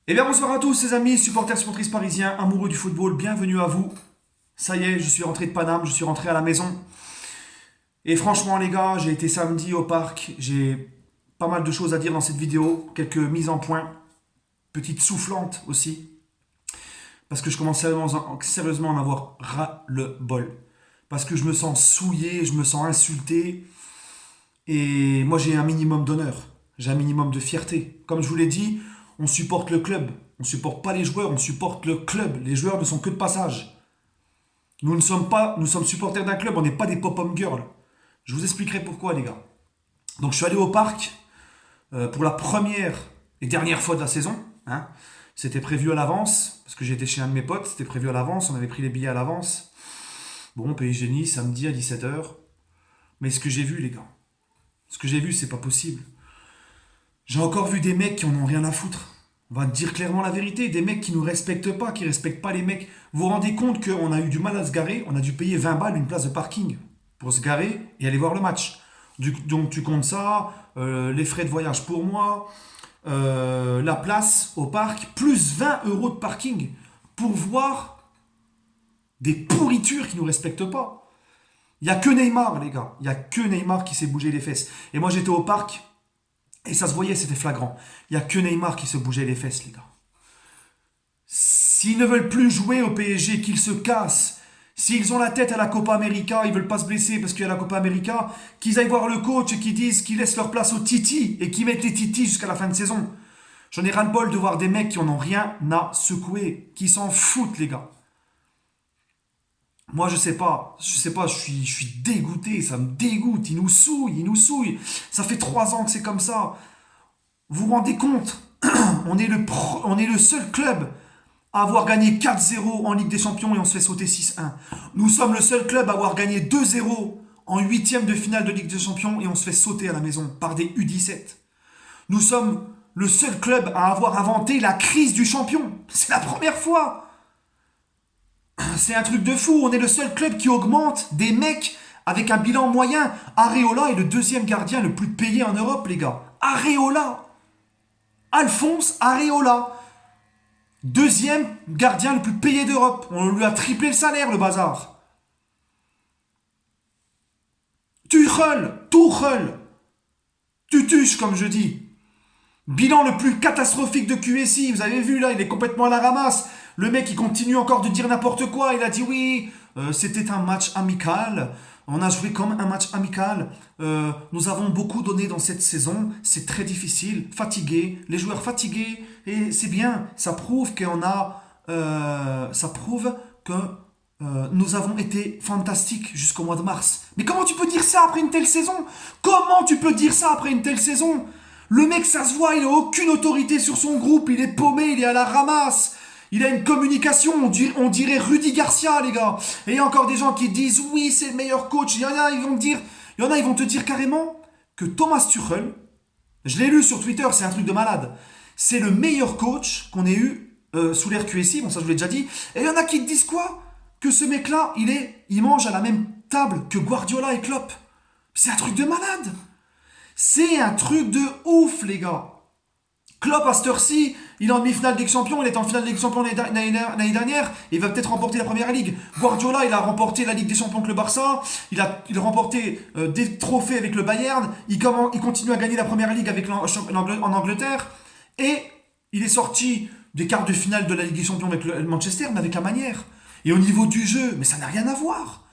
Eh bien bonsoir à tous les amis, supporters, supportrices parisiens, amoureux du football, bienvenue à vous. Ça y est, je suis rentré de Paname, je suis rentré à la maison. Et franchement les gars, j'ai été samedi au parc, j'ai pas mal de choses à dire dans cette vidéo, quelques mises en point, petites soufflantes aussi, parce que je commence sérieusement à en avoir ras le bol. Parce que je me sens souillé, je me sens insulté, et moi j'ai un minimum d'honneur, j'ai un minimum de fierté. Comme je vous l'ai dit, on supporte le club, on supporte pas les joueurs, on supporte le club. Les joueurs ne sont que de passage. Nous sommes supporters d'un club, on n'est pas des pop-up girls. Je vous expliquerai pourquoi, les gars. Donc, je suis allé au parc pour la première et dernière fois de la saison. Hein. C'était prévu à l'avance, parce que j'étais chez un de mes potes, c'était prévu à l'avance, on avait pris les billets à l'avance. Bon, PSG Nice, samedi à 17h. Mais ce que j'ai vu, les gars, ce que j'ai vu, c'est pas possible. J'ai encore vu des mecs qui en ont rien à foutre. On va dire clairement la vérité. Des mecs qui nous respectent pas, qui respectent pas les mecs. Vous vous rendez compte qu'on a eu du mal à se garer. On a dû payer 20 balles une place de parking pour se garer et aller voir le match. Donc tu comptes ça, les frais de voyage pour moi, la place au parc, plus 20 euros de parking pour voir des pourritures qui nous respectent pas. Il n'y a que Neymar, les gars. Il n'y a que Neymar qui s'est bougé les fesses. Et moi, j'étais au parc. Et ça se voyait, c'était flagrant. Il n'y a que Neymar qui se bougeait les fesses, les gars. S'ils ne veulent plus jouer au PSG, qu'ils se cassent. S'ils ont la tête à la Copa América, ils veulent pas se blesser parce qu'il y a la Copa América, qu'ils aillent voir le coach et qu'ils disent qu'ils laissent leur place aux Titi et qu'ils mettent les Titi jusqu'à la fin de saison. J'en ai ras-le-bol de voir des mecs qui en ont rien à secouer, qui s'en foutent, les gars. Moi, je sais pas, je suis dégoûté, ça me dégoûte, ils nous souillent. Ça fait 3 ans que c'est comme ça. Vous vous rendez compte? On est le seul club à avoir gagné 4-0 en Ligue des Champions et on se fait sauter 6-1. Nous sommes le seul club à avoir gagné 2-0 en huitième de finale de Ligue des Champions et on se fait sauter à la maison par des U17. Nous sommes le seul club à avoir inventé la crise du champion. C'est la première fois. C'est un truc de fou. On est le seul club qui augmente des mecs avec un bilan moyen. Areola est le deuxième gardien le plus payé en Europe, les gars. Areola. Alphonse Areola. Deuxième gardien le plus payé d'Europe. On lui a triplé le salaire, le bazar. Tuchel, Tutuche, comme je dis. Bilan le plus catastrophique de QSI. Vous avez vu là, il est complètement à la ramasse. Le mec, il continue encore de dire n'importe quoi. Il a dit oui, c'était un match amical. On a joué comme un match amical. Nous avons beaucoup donné dans cette saison. C'est très difficile, fatigué, les joueurs fatigués. Et c'est bien. Ça prouve que nous avons été fantastiques jusqu'au mois de mars. Mais comment tu peux dire ça après une telle saison? Comment tu peux dire ça après une telle saison? Le mec, ça se voit, il a aucune autorité sur son groupe. Il est paumé, il est à la ramasse. Il a une communication, on dirait Rudy Garcia, les gars. Et il y a encore des gens qui disent oui, c'est le meilleur coach. Il y en a, ils vont te dire carrément que Thomas Tuchel, je l'ai lu sur Twitter, c'est un truc de malade. C'est le meilleur coach qu'on ait eu sous l'ère QSI. Bon, ça je vous l'ai déjà dit. Et il y en a qui te disent quoi? Que ce mec-là, il mange à la même table que Guardiola et Klopp. C'est un truc de malade. C'est un truc de ouf, les gars. Klopp, à cette heure-ci, il est en demi-finale de Ligue des Champions, il est en finale de Ligue des Champions l'année dernière, et il va peut-être remporter la première ligue. Guardiola, il a remporté la Ligue des Champions avec le Barça, il a remporté des trophées avec le Bayern, il continue à gagner la première ligue en Angleterre, et il est sorti des quarts de finale de la Ligue des Champions avec le Manchester, mais avec la manière. Et au niveau du jeu, mais ça n'a rien à voir.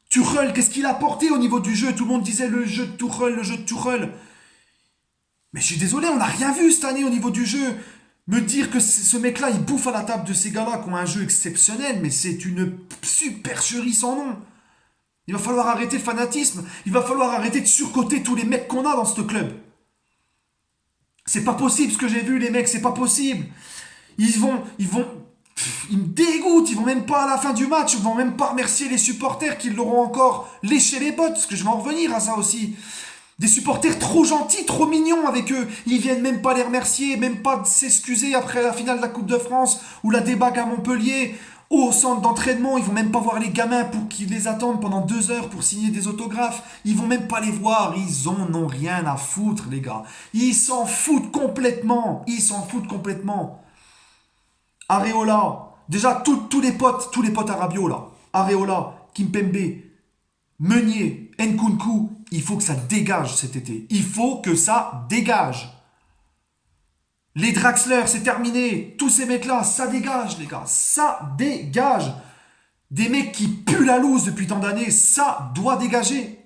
Tuchel, qu'est-ce qu'il a apporté au niveau du jeu? Tout le monde disait le jeu de Tuchel, le jeu de Tuchel. Mais je suis désolé, on n'a rien vu cette année au niveau du jeu. Me dire que ce mec-là, il bouffe à la table de ces gars-là qui ont un jeu exceptionnel, mais c'est une supercherie sans nom. Il va falloir arrêter le fanatisme. Il va falloir arrêter de surcoter tous les mecs qu'on a dans ce club. C'est pas possible ce que j'ai vu, les mecs, c'est pas possible. Ils me dégoûtent, ils vont même pas à la fin du match, ils vont même pas remercier les supporters qui l'auront encore léché les bottes, parce que je vais en revenir à ça aussi. Des supporters trop gentils, trop mignons avec eux. Ils viennent même pas les remercier, même pas s'excuser après la finale de la Coupe de France ou la débague à Montpellier. Au centre d'entraînement, ils vont même pas voir les gamins pour qu'ils les attendent pendant 2 heures pour signer des autographes. Ils vont même pas les voir. Ils en ont rien à foutre, les gars. Ils s'en foutent complètement. Ils s'en foutent complètement. Areola, déjà tous les potes à Rabiot là. Areola, Kimpembe, Meunier, Nkunku, il faut que ça dégage cet été. Il faut que ça dégage. Les Draxler, c'est terminé. Tous ces mecs-là, ça dégage, les gars. Ça dégage. Des mecs qui puent la loose depuis tant d'années, ça doit dégager.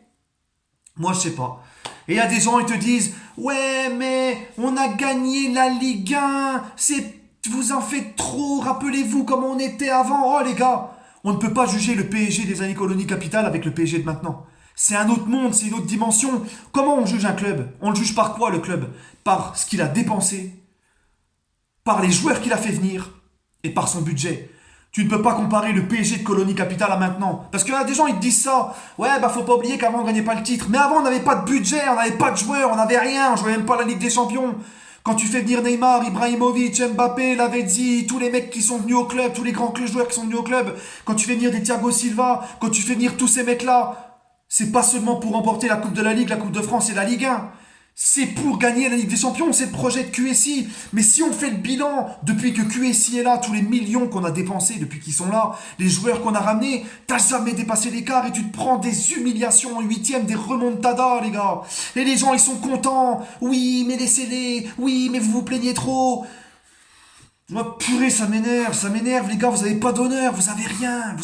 Moi, je sais pas. Et il y a des gens, ils te disent, ouais, mais on a gagné la Ligue 1. Vous en faites trop. Rappelez-vous comment on était avant. Oh, les gars, on ne peut pas juger le PSG des années colonies capitales avec le PSG de maintenant. C'est un autre monde, c'est une autre dimension. Comment on juge un club? On le juge par quoi, le club? Par ce qu'il a dépensé, par les joueurs qu'il a fait venir et par son budget. Tu ne peux pas comparer le PSG de colonie capitale à maintenant. Parce que là, des gens, ils te disent ça. Ouais, bah faut pas oublier qu'avant, on gagnait pas le titre. Mais avant, on n'avait pas de budget, on n'avait pas de joueurs, on n'avait rien, on jouait même pas la Ligue des Champions. Quand tu fais venir Neymar, Ibrahimovic, Mbappé, Lavezzi, tous les mecs qui sont venus au club, tous les grands joueurs qui sont venus au club, quand tu fais venir des Thiago Silva, quand tu fais venir tous ces mecs-là, c'est pas seulement pour remporter la Coupe de la Ligue, la Coupe de France et la Ligue 1. C'est pour gagner la Ligue des Champions, c'est le projet de QSI. Mais si on fait le bilan depuis que QSI est là, tous les millions qu'on a dépensés depuis qu'ils sont là, les joueurs qu'on a ramenés, t'as jamais dépassé l'écart et tu te prends des humiliations en huitième, des remontadas, les gars. Et les gens, ils sont contents. Oui, mais laissez-les. Oui, mais vous vous plaignez trop. Moi, purée, ça m'énerve, les gars, vous avez pas d'honneur, vous avez rien.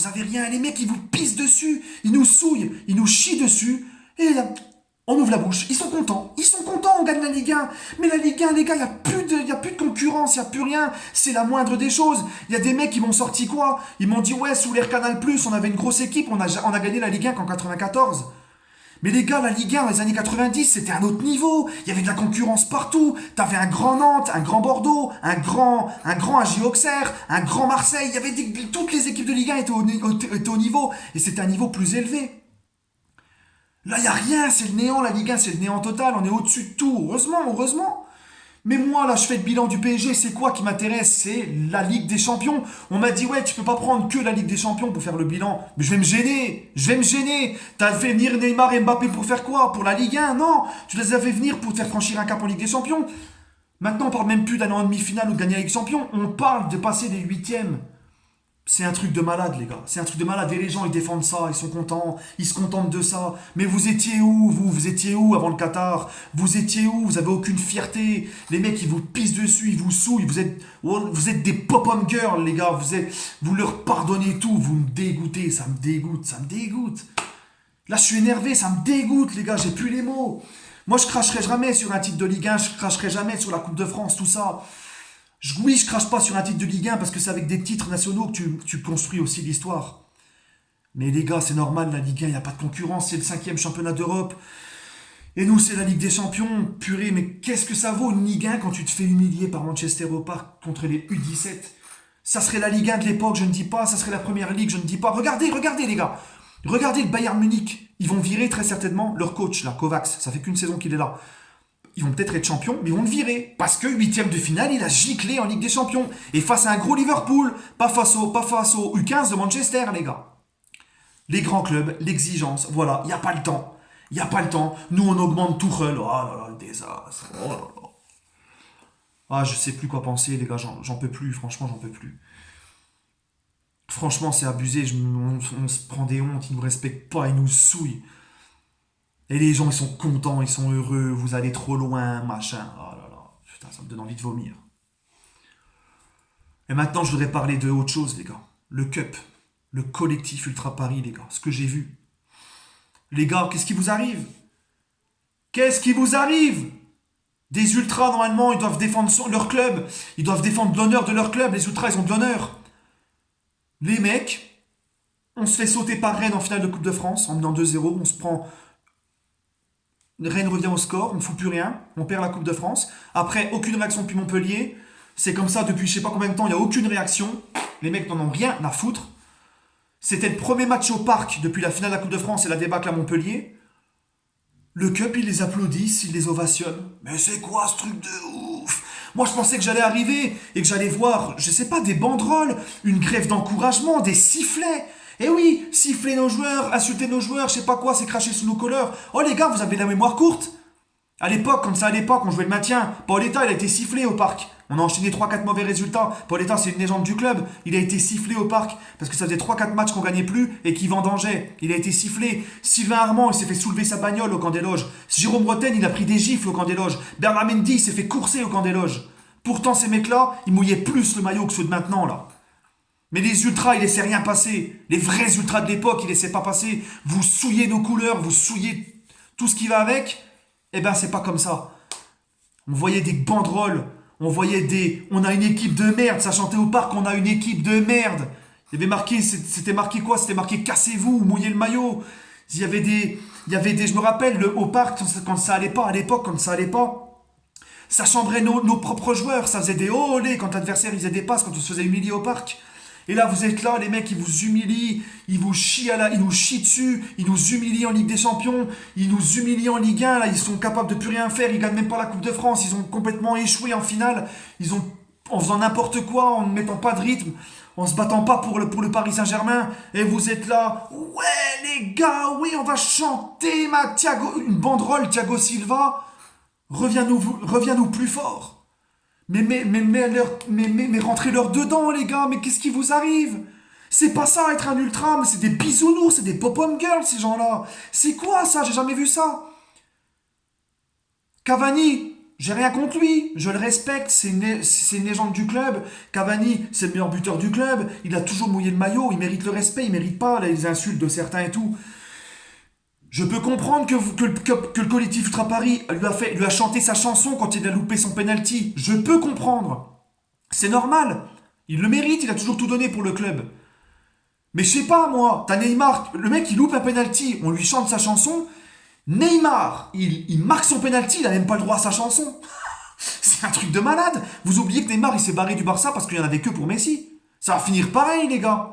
Et les mecs, ils vous pissent dessus, ils nous souillent, ils nous chient dessus. Et là, on ouvre la bouche, ils sont contents, on gagne la Ligue 1. Mais la Ligue 1, les gars, il n'y a plus de concurrence, il n'y a plus rien, c'est la moindre des choses. Il y a des mecs qui m'ont sorti quoi? Ils m'ont dit, ouais, sous l'ère Canal+, on avait une grosse équipe, on a gagné la Ligue 1 qu'en 94. Mais les gars, la Ligue 1 dans les années 90, c'était un autre niveau. Il y avait de la concurrence partout. T'avais un grand Nantes, un grand Bordeaux, un grand AJ Auxerre, un grand Marseille. Il y avait toutes les équipes de Ligue 1 étaient au niveau, et c'était un niveau plus élevé. Là, il n'y a rien, c'est le néant, la Ligue 1, c'est le néant total, on est au-dessus de tout, heureusement. Mais moi, là, je fais le bilan du PSG, c'est quoi qui m'intéresse? C'est la Ligue des Champions. On m'a dit, ouais, tu peux pas prendre que la Ligue des Champions pour faire le bilan. Mais je vais me gêner. T'as fait venir Neymar et Mbappé pour faire quoi? Pour la Ligue 1? Non, tu les as fait venir pour te faire franchir un cap en Ligue des Champions. Maintenant, on parle même plus d'aller en demi-finale ou de gagner la Ligue des Champions, on parle de passer des huitièmes. C'est un truc de malade, les gars. C'est un truc de malade. Et les gens, ils défendent ça, ils sont contents, ils se contentent de ça. Mais vous étiez où, vous étiez où avant le Qatar? Vous étiez où? Vous avez aucune fierté. Les mecs, ils vous pissent dessus, ils vous souillent. Vous êtes des pop-up girls, les gars. Vous leur pardonnez tout. Vous me dégoûtez, ça me dégoûte. Là, je suis énervé, ça me dégoûte, les gars. J'ai plus les mots. Moi, je cracherai jamais sur un titre de Ligue 1, je cracherai jamais sur la Coupe de France, tout ça. Oui, je crache pas sur un titre de Ligue 1 parce que c'est avec des titres nationaux que tu construis aussi l'histoire. Mais les gars, c'est normal, la Ligue 1, il n'y a pas de concurrence, c'est le 5e championnat d'Europe. Et nous, c'est la Ligue des Champions. Purée, mais qu'est-ce que ça vaut une Ligue 1 quand tu te fais humilier par Manchester au Parc contre les U17? Ça serait la Ligue 1 de l'époque, je ne dis pas. Ça serait la Première Ligue, je ne dis pas. Regardez, les gars. Regardez le Bayern Munich. Ils vont virer très certainement leur coach, là, Kovacs. Ça fait qu'une saison qu'il est là. Ils vont peut-être être champions, mais ils vont le virer. Parce que huitième de finale, il a giclé en Ligue des Champions. Et face à un gros Liverpool, pas face au U15 de Manchester, les gars. Les grands clubs, l'exigence, voilà, il n'y a pas le temps. Nous, on augmente Tuchel. Oh là là, le désastre. Oh là là. Ah, je sais plus quoi penser, les gars, j'en peux plus, franchement, j'en peux plus. Franchement, c'est abusé, on se prend des hontes, ils nous respectent pas, ils nous souillent. Et les gens, ils sont contents, ils sont heureux, vous allez trop loin, machin. Oh là là, putain, ça me donne envie de vomir. Et maintenant, je voudrais parler de autre chose, les gars. Le Cup, le collectif Ultra Paris, les gars, ce que j'ai vu. Les gars, qu'est-ce qui vous arrive? Des ultras, normalement, ils doivent défendre leur club. Ils doivent défendre l'honneur de leur club. Les ultras, ils ont de l'honneur. Les mecs, on se fait sauter par Rennes en finale de Coupe de France en menant 2-0. On se prend... Rennes revient au score, on ne fout plus rien. On perd la Coupe de France. Après, aucune réaction depuis Montpellier. C'est comme ça depuis je sais pas combien de temps, il n'y a aucune réaction. Les mecs n'en ont rien à foutre. C'était le premier match au parc depuis la finale de la Coupe de France et la débâcle à Montpellier. Le Cup, ils les applaudissent, ils les ovationnent. Mais c'est quoi ce truc de ouf? Moi, je pensais que j'allais arriver et que j'allais voir, je sais pas, des banderoles, une grève d'encouragement, des sifflets. Eh oui, siffler nos joueurs, insulter nos joueurs, je sais pas quoi, c'est cracher sous nos couleurs. Oh les gars, vous avez la mémoire courte. À l'époque, comme ça à l'époque, on jouait le maintien. Paoletta, il a été sifflé au parc. On a enchaîné 3-4 mauvais résultats. Paoletta, c'est une légende du club. Il a été sifflé au parc parce que ça faisait 3-4 matchs qu'on gagnait plus et qu'il vendangeait. Il a été sifflé. Sylvain Armand, il s'est fait soulever sa bagnole au camp des loges. Jérôme Bretagne, il a pris des gifles au camp des loges. Bernard Mendy, il s'est fait courser au camp des loges. Pourtant, ces mecs-là, ils mouillaient plus le maillot que ceux de maintenant, là. Mais les ultras, ils laissaient rien passer. Les vrais ultras de l'époque, ils laissaient pas passer. Vous souillez nos couleurs, vous souillez tout ce qui va avec. Eh ben, c'est pas comme ça. On voyait des banderoles, on voyait des... On a une équipe de merde, ça chantait au parc, on a une équipe de merde. Il y avait marqué, c'était marqué quoi? C'était marqué cassez-vous, mouillez le maillot. Je me rappelle, au parc, quand ça allait pas, à l'époque, quand ça allait pas, ça chambrait nos propres joueurs, ça faisait des olé quand l'adversaire il faisait des passes, quand on se faisait humilier au parc. Et là, vous êtes là, les mecs, ils vous humilient, ils nous chient dessus, ils nous humilient en Ligue des Champions, ils nous humilient en Ligue 1, là, ils sont capables de plus rien faire, ils gagnent même pas la Coupe de France, ils ont complètement échoué en finale, en faisant n'importe quoi, en ne mettant pas de rythme, en se battant pas pour le Paris Saint-Germain, et vous êtes là, ouais les gars, oui, on va chanter une banderole, Thiago Silva, reviens-nous plus fort. Mais rentrez-leur dedans, les gars, mais qu'est-ce qui vous arrive? C'est pas ça, être un ultra, mais c'est des bisounours, c'est des pop-up girls, ces gens-là. C'est quoi ça? J'ai jamais vu ça. Cavani, j'ai rien contre lui, je le respecte, c'est une légende du club. Cavani, c'est le meilleur buteur du club, il a toujours mouillé le maillot, il mérite le respect, il mérite pas les insultes de certains et tout. Je peux comprendre que le collectif Ultra Paris lui a chanté sa chanson quand il a loupé son penalty. Je peux comprendre. C'est normal. Il le mérite, il a toujours tout donné pour le club. Mais je sais pas, moi, t'as Neymar, le mec il loupe un penalty, on lui chante sa chanson. Neymar, il marque son penalty, il a même pas le droit à sa chanson. C'est un truc de malade. Vous oubliez que Neymar il s'est barré du Barça parce qu'il y en avait que pour Messi. Ça va finir pareil, les gars.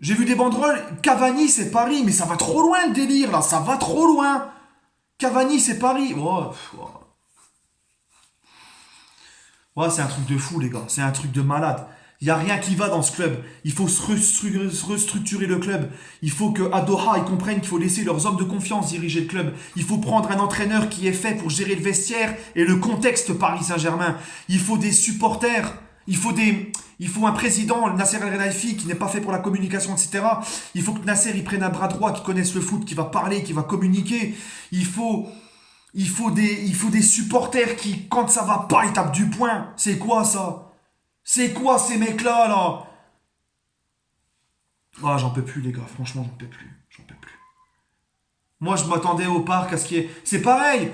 J'ai vu des banderoles, Cavani c'est Paris, mais ça va trop loin le délire là, ça va trop loin. Cavani c'est Paris. Oh, ouais, c'est un truc de fou les gars, c'est un truc de malade. Il n'y a rien qui va dans ce club. Il faut se restructurer le club. Il faut que à Doha, ils comprennent qu'il faut laisser leurs hommes de confiance diriger le club. Il faut prendre un entraîneur qui est fait pour gérer le vestiaire et le contexte Paris Saint-Germain. Il faut des supporters. Il faut un président, Nasser El-Khelaifi, qui n'est pas fait pour la communication, etc. Il faut que Nasser il prenne un bras droit qui connaisse le foot, qui va parler, qui va communiquer. Il faut des supporters qui, quand ça va pas, ils tapent du poing. C'est quoi ça? C'est quoi ces mecs-là, là? Ah, j'en peux plus, les gars. Franchement, j'en peux plus. J'en peux plus. Moi, je m'attendais au parc à ce qui est... C'est pareil.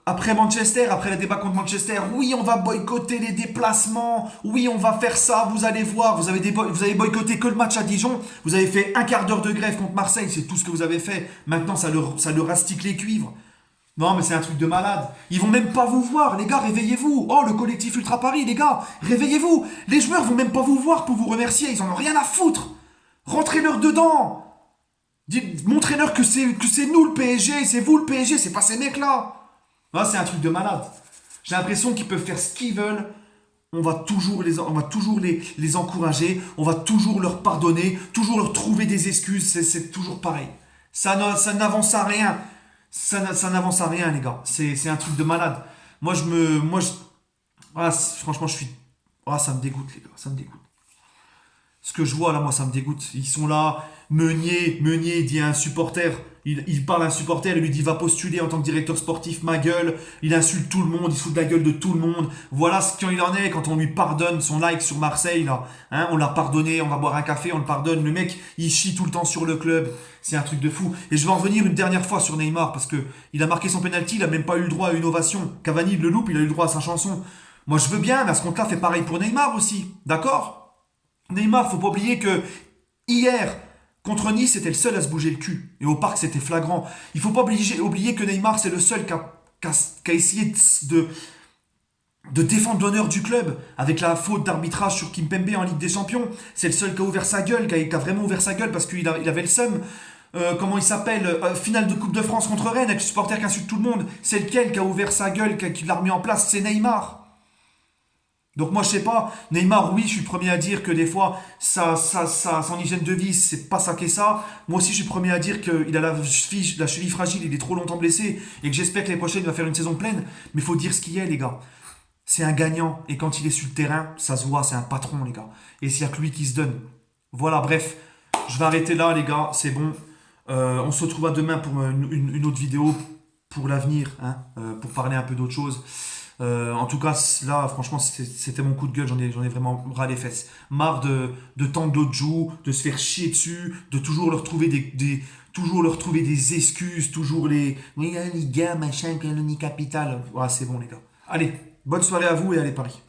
Après Manchester, après le débat contre Manchester, oui, on va boycotter les déplacements. Oui, on va faire ça. Vous allez voir. Vous avez boycotté que le match à Dijon. Vous avez fait un quart d'heure de grève contre Marseille. C'est tout ce que vous avez fait. Maintenant, ça leur astique les cuivres. Non, mais c'est un truc de malade. Ils vont même pas vous voir. Les gars, réveillez-vous. Oh, le collectif Ultra Paris, les gars, réveillez-vous. Les joueurs vont même pas vous voir pour vous remercier. Ils en ont rien à foutre. Rentrez-leur dedans. Montrez-leur que c'est nous le PSG, c'est vous le PSG, c'est pas ces mecs-là. Ah, c'est un truc de malade. J'ai l'impression qu'ils peuvent faire ce qu'ils veulent. On va toujours les encourager. On va toujours leur pardonner. Toujours leur trouver des excuses. C'est toujours pareil. Ça n'avance à rien. Ça n'avance à rien, les gars. C'est un truc de malade. Franchement, je suis... Ah, ça me dégoûte, les gars. Ça me dégoûte. Ce que je vois, là, moi, ça me dégoûte. Ils sont là. Meunier, il dit à un supporter... Il parle à un supporter, il lui dit va postuler en tant que directeur sportif, ma gueule. Il insulte tout le monde, il se fout de la gueule de tout le monde. Voilà ce qu'il en est quand on lui pardonne son like sur Marseille, là. Hein, on l'a pardonné, on va boire un café, on le pardonne. Le mec, il chie tout le temps sur le club. C'est un truc de fou. Et je vais en revenir une dernière fois sur Neymar, parce que il a marqué son penalty, il a même pas eu le droit à une ovation. Cavani, il le loupe, il a eu le droit à sa chanson. Moi, je veux bien, mais à ce compte-là, fait pareil pour Neymar aussi. D'accord? Neymar, faut pas oublier que hier, contre Nice, c'était le seul à se bouger le cul. Et au parc, c'était flagrant. Il faut pas oublier que Neymar, c'est le seul qui a essayé de défendre l'honneur du club avec la faute d'arbitrage sur Kimpembe en Ligue des Champions. C'est le seul qui a ouvert sa gueule, qui a vraiment ouvert sa gueule parce qu'il avait le seum. Comment il s'appelle, finale de Coupe de France contre Rennes avec le supporter qui insulte tout le monde. C'est lequel qui a ouvert sa gueule, qui l'a remis en place? C'est Neymar. Donc moi je sais pas, Neymar oui je suis le premier à dire que des fois son hygiène de vie c'est pas ça qu'est ça. Moi aussi je suis le premier à dire qu'il a la cheville fragile, il est trop longtemps blessé et que j'espère que l'année prochaine il va faire une saison pleine. Mais faut dire ce qu'il y a les gars. C'est un gagnant et quand il est sur le terrain ça se voit, c'est un patron les gars. Et s'il y a que lui qui se donne. Voilà bref, je vais arrêter là les gars, c'est bon. On se retrouvera demain pour une autre vidéo pour l'avenir, hein, pour parler un peu d'autre chose. En tout cas, là, franchement, c'était mon coup de gueule. J'en ai vraiment ras les fesses. Marre de tant d'autres joues, de se faire chier dessus, de toujours leur trouver toujours leur trouver des excuses, toujours oui, hein, les gars, machin, colonie capitale. Ouais, c'est bon, les gars. Allez, bonne soirée à vous et allez Paris.